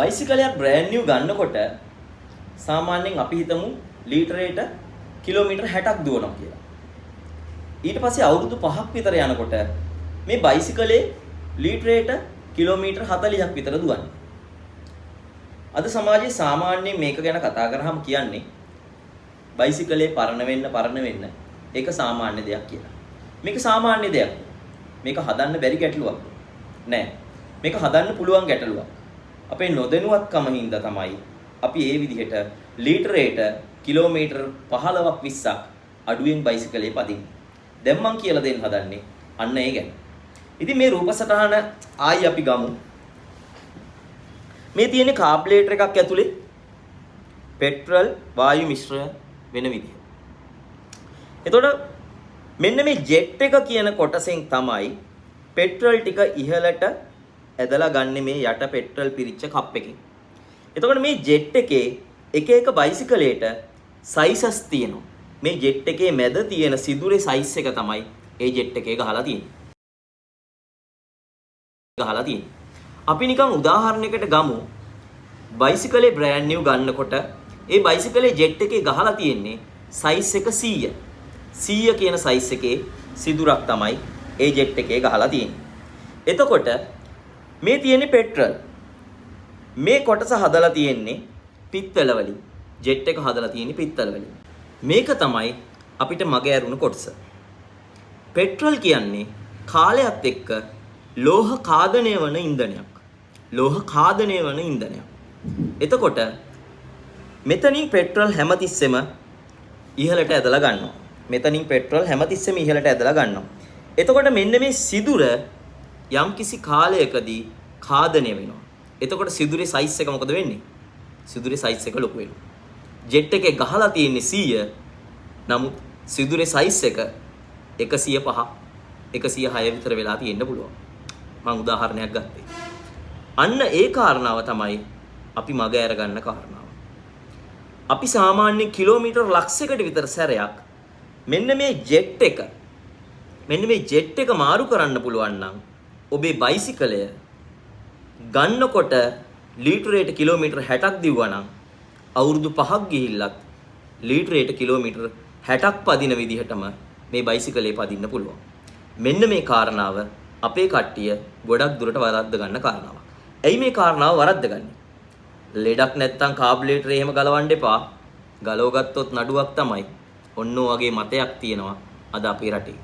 බයිසිකලයක් brand New ගන්නකොට සාමාන්‍යයෙන් අපි හිතමු ලීටරයට කිලෝමීටර් 60ක් දුවනවා කියලා. ඊට පස්සේ අවුරුදු 5ක් විතර යනකොට මේ බයිසිකලේ ලීටරයට කිලෝමීටර් 40ක් විතර දුවන්නේ. අද සමාජයේ සාමාන්‍යයෙන් මේක ගැන කතා කරාම කියන්නේ බයිසිකලේ පරණ වෙන්න ඒක සාමාන්‍ය දෙයක් කියලා. මේක සාමාන්‍ය දෙයක්. මේක හදන්න බැරි ගැටලුවක් නෑ. මේක හදන්න පුළුවන් ගැටලුවක්. අපේ නොදැනුවත්කම හින්දා තමයි අපි මේ විදිහට ලීටරයට කිලෝමීටර් 15ක් 20ක් අඩුවෙන් බයිසිකලේ පදින්නේ. දැන් මම කියලා දෙන්න හදන්නේ අන්න ඒ ගැන. ඉතින් මේ රූප සටහන ආයි අපි ගමු. මේ තියෙන්නේ කාබ්ලේටර් එකක් ඇතුලේ පෙට්‍රල් වායු මිශ්‍ර වෙන විදිහ. එතකොට මෙන්න මේ ජෙට් එක කියන කොටසෙන් තමයි පෙට්‍රල් ටික ඉහළට ඇදලා ගන්න මේ යට පෙට්‍රල් පිරිච්ච කප් එකකින්. එතකොට මේ ජෙට් එකේ එක බයිසිකලයට සයිසස් තියෙනවා. මේ ජෙට් එකේ මැද තියෙන සිදුරේ සයිස් එක තමයි ඒ ජෙට් එකේ ගහලා තියෙන්නේ. අපි නිකන් උදාහරණයකට ගමු. බයිසිකලේ බ්‍රෑන්ඩ් නිව් ගන්නකොට ඒ බයිසිකලේ ජෙට් එකේ ගහලා තියෙන්නේ සයිස් එක 100. 100 කියන සයිස් එකේ සිදුරක් තමයි ඒ ජෙට් එකේ ගහලා තියෙන්නේ. එතකොට මේ තියෙන්නේ පෙට්‍රල්. මේ කොටස හදලා තියෙන්නේ පිත්තල වලින්. ජෙට් එක හදලා තියෙන්නේ පිත්තල වලින්. මේක තමයි අපිට මග ඇරුණු කොටස. පෙට්‍රල් කියන්නේ කාලයත් එක්ක ලෝහ ඛාදනය වන ඉන්ධනයක්. එතකොට මෙතනින් පෙට්‍රල් හැමතිස්සෙම ඉහළට ඇදලා ගන්නවා. එතකොට මෙන්න මේ සිදුර යම්කිසි කාලයකදී ඛාදනය වෙනවා. එතකොට සිදුරේ සයිස් එක මොකද වෙන්නේ? සිදුරේ සයිස් එක ලොකු වෙනවා. ජෙට් එකේ ගහලා තියෙන්නේ 100. නමුත් සිදුරේ සයිස් එක 105 106 විතර වෙලා තියෙන්න පුළුවන්. මම උදාහරණයක් ගත්තේ. අන්න ඒ කාරණාව තමයි අපි මග අරගන්න කාරණාව. අපි සාමාන්‍ය කිලෝමීටර් ලක්ෂයකට විතර සැරයක් මෙන්න මේ ජෙට් එක මාරු කරන්න පුළුවන් නම් ඔබේ බයිසිකලය ගන්නකොට ලීටරයට කිලෝමීටර් 60ක් දිව්වා නම් අවුරුදු 5ක් ගිහිල්ලත් ලීටරයට කිලෝමීටර් 60ක් පදින විදිහටම මේ බයිසිකලේ පදින්න පුළුවන්. මෙන්න මේ කාරණාව අපේ කට්ටිය ගොඩක් දුරට වරද්ද ගන්න කාරණාවක්. ඇයි මේ කාරණාව වරද්දගන්නේ? ලෙඩක් නැත්තම් කාබ්ලේටරේ එහෙම ගලවන්න එපා. ගලව ගත්තොත් නඩුවක් තමයි. ඔන්න ඔය වගේ මතයක් තියෙනවා අද අපේ රටේ.